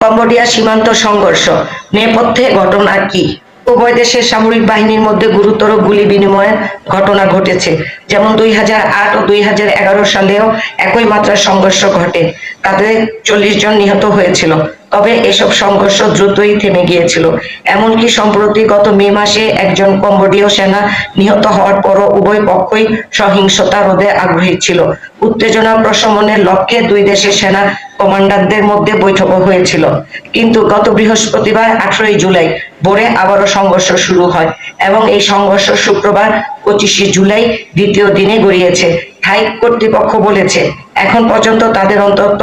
Cambodia সীমান্ত সংঘর্ষ নেপথ্যে ঘটনা কি? উভয় দেশের সামরিক বাহিনীর মধ্যে গুরুতর গুলি বিনিময়ের ঘটনা ঘটেছে। যেমন 2008 ও 2011 সালেও একই মাত্রার সংঘর্ষ ঘটে, তাতে 40 জন নিহত হয়েছিল। তবে এসব সংঘর্ষ দ্রুতই থেমে গিয়েছিল। এমনকি সম্প্রতি গত মে মাসে একজন কম্বোডীয় সেনা নিহত হওয়ার পরও উভয় পক্ষই সহিংসতা রোধে আগ্রহী ছিল। উত্তেজনা প্রশমনের লক্ষ্যে দুই দেশের সেনা কমান্ডারদের মধ্যে বৈঠকও হয়েছিল। কিন্তু গত বৃহস্পতিবার 18 জুলাই ভোরে আবারও সংঘর্ষ শুরু হয় এবং এই সংঘর্ষ শুক্রবার 25 জুলাই দ্বিতীয় দিনে গড়িয়েছে। থাই কর্তৃপক্ষ বলেছে এখন পর্যন্ত তাদের অন্তত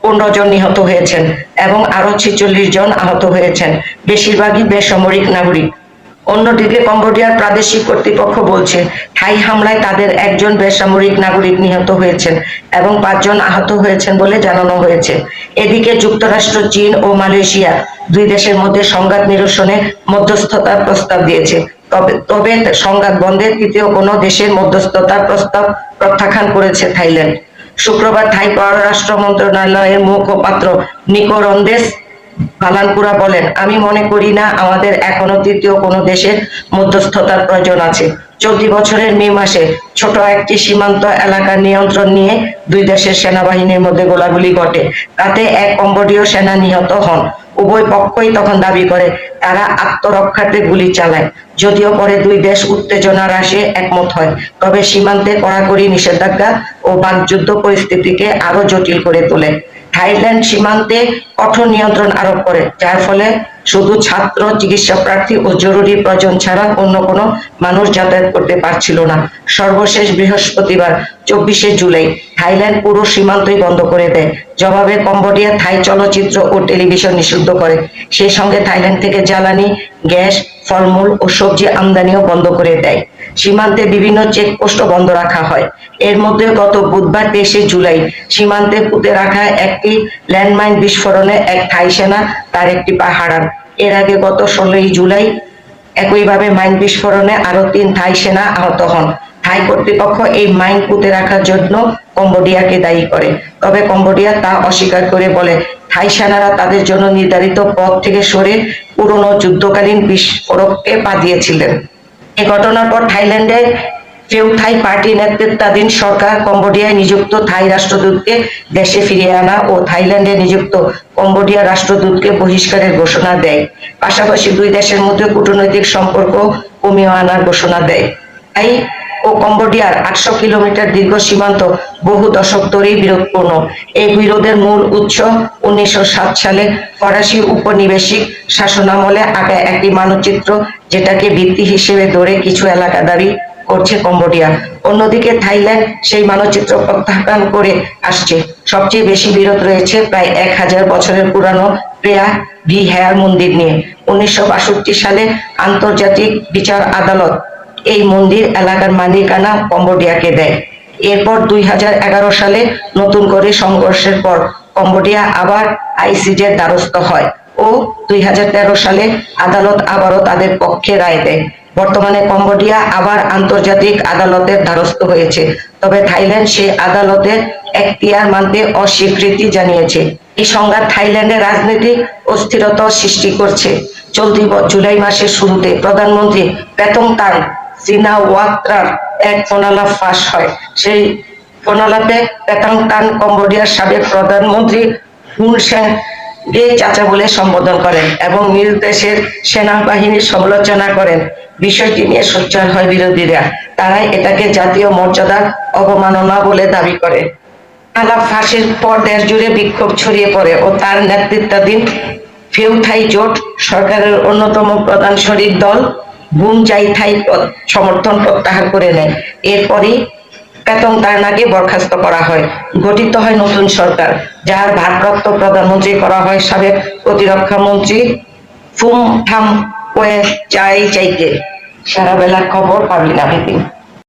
15 জন নিহত হয়েছেন এবং আরো 46 জন আহত হয়েছেন, বেশিরভাগই বেসামরিক নাগরিক। অন্যদিকে কম্বোডিয়ার প্রাদেশিক কর্তৃপক্ষ বলছে থাই হামলায় তাদের একজন বেসামরিক নাগরিক নিহত হয়েছেন এবং 5 জন আহত হয়েছেন বলে জানানো হয়েছে। এদিকে যুক্তরাষ্ট্র, চীন ও মালয়েশিয়া দুই দেশের মধ্যে সংঘাত নিরসনে মধ্যস্থতার প্রস্তাব দিয়েছে। তবে সংঘাত বন্ধে তৃতীয় কোনো দেশের মধ্যস্থতার প্রস্তাব প্রত্যাখ্যান করেছে থাইল্যান্ড। শুক্রবার থাই পররাষ্ট্র মন্ত্রণালয়ের মুখপাত্র নিকো রন্দেস বালানপুরা বলেন, আমি মনে করি না আমাদের এখনো তৃতীয় কোনো দেশের মধ্যস্থতার প্রয়োজন আছে। চলতি বছরের মে মাসে ছোট একটি সীমান্ত এলাকার নিয়ন্ত্রণ নিয়ে দুই দেশের সেনাবাহিনীর মধ্যে গোলাগুলি ঘটে, তাতে এক কম্বোডীয় সেনা নিহত হন। উভয় পক্ষই তখন দাবি করে তারা আত্মরক্ষার্থে গুলি চালায়। যদিও পরে দুই দেশ উত্তেজনা হ্রাসে একমত হয়, তবে সীমান্তে কড়াকড়ি নিষেধাজ্ঞা ও বাকযুদ্ধ পরিস্থিতিকে আরো জটিল করে তোলে। থাইল্যান্ড সীমান্তে কঠোর নিয়ন্ত্রণ আরোপ করে, যার ফলে শুধু ছাত্র, চিকিৎসা প্রার্থী ও জরুরি প্রয়োজন ছাড়া অন্য কোনো মানুষ যাতায়াত করতে পারছিল না। সর্বশেষ বৃহস্পতিবার 24 জুলাই থাইল্যান্ড পুরো সীমান্তই বন্ধ করে দেয়। জবাবে কম্বোডিয়া থাই চলচ্চিত্র ও টেলিভিশন নিষিদ্ধ করে। সেই সঙ্গে থাইল্যান্ড থেকে জ্বালানি, গ্যাস, ফলমূল ও সবজি আমদানিও বন্ধ করে দেয়। সীমান্তে বিভিন্ন চেকপোস্টও বন্ধ রাখা হয়। এর মধ্যে গত বুধবার 23 জুলাই সীমান্তে পুঁতে রাখা একটি ল্যান্ডমাইন বিস্ফোরণে এক থাই সেনা তার একটি পা হারান। এর আগে গত 16 জুলাই একইভাবে মাইন বিস্ফোরণে আরো 3 থাই সেনা আহত হন। থাই কর্তৃপক্ষ এই মাইন পুঁতে রাখার জন্য কম্বোডিয়াকে দায়ী করে, তবে কম্বোডিয়া তা অস্বীকার করে বলে থাই সেনারা তাদের জন্য নির্ধারিত পথ থেকে সরে পুরনো যুদ্ধকালীন বিস্ফোরককে পা দিয়েছিলেন। এই ঘটনার পর থাইল্যান্ডের ফেউ থাই পার্টি নেতৃত্বাধীন সরকার কম্বোডিয়ায় নিযুক্ত থাই রাষ্ট্রদূতকে দেশে ফিরিয়ে আনা ও থাইল্যান্ডে নিযুক্ত কম্বোডিয়া রাষ্ট্রদূতকে বহিষ্কারের ঘোষণা দেয়। পাশাপাশি দুই দেশের মধ্যে কূটনৈতিক সম্পর্ক কমিয়ে আনার ঘোষণা দেয়। থাই ও কম্বোডিয়ার 800 কিলোমিটার দীর্ঘ সীমান্ত বহু দশক ধরেই বিরোধপূর্ণ। এই বিরোধের মূল উৎস 1907 সালে ফরাসি উপনিবেশিক শাসনামলে আঁকা একটি মানচিত্র, যেটাকে ভিত্তি হিসেবে ধরে কিছু এলাকা দাবি করছে কম্বোডিয়া। অন্যদিকে থাইল্যান্ড সেই মানচিত্র প্রত্যাখ্যান করে আসছে। সবচেয়ে বেশি বিরোধ রয়েছে প্রায় 1000 বছরের পুরানো প্রেয়া ভিহেয়ার মন্দির নিয়ে। 1962 সালে আন্তর্জাতিক বিচার আদালত এই মন্দির এলাকার মালিকানা কম্বোডিয়াকে দেয়। এরপর 2011 সালে নতুন করে সংঘর্ষের পর কম্বোডিয়া আবার আইসিজের দ্বারস্থ হয় ও 2013 সালে আদালত আবারও তাদের পক্ষে রায় দেয়। বর্তমানে কম্বোডিয়া আবার আন্তর্জাতিক আদালতের দ্বারস্থ হয়েছে, তবে থাইল্যান্ড সেই আদালতের এখতিয়ার মানতে অস্বীকৃতি জানিয়েছে। এই সংঘাত থাইল্যান্ডে রাজনৈতিক অস্থিরতা সৃষ্টি করছে। চলতি জুলাই মাসের শুরুতে প্রধানমন্ত্রী পেতংতান সিনাওয়াত্রার এক ফোনালাপ ফাঁস হয়। সেই ফোনালাপে পেতংতান কম্বোডিয়ার সাবেক প্রধানমন্ত্রী হুন সেনকে চাচা বলে সম্বোধন করেন এবং নিজ দেশের সেনাবাহিনীর সমালোচনা করেন। বিষয়টি নিয়ে সোচ্চার হয় বিরোধীরা। তারাই এটাকে জাতীয় মর্যাদার অবমাননা বলে দাবি করে। আলাপ ফাঁসের পর দেশ জুড়ে বিক্ষোভ ছড়িয়ে পড়ে ও তার নেতৃত্বাধীন ফেউ থাই জোট সরকারের অন্যতম প্রধান শরিক দল বুম জাই থাই সমর্থন প্রত্যাহার করে নেয়। এরপরই পেতংতানাকে বরখাস্ত করা হয়। গঠিত হয় নতুন সরকার, যার ভারপ্রাপ্ত প্রধানমন্ত্রী করা হয় সাবেক প্রতিরক্ষা মন্ত্রী ফুম থাম ওয়ে চাই চাইকে। সারা বেলা খবর পাবি না।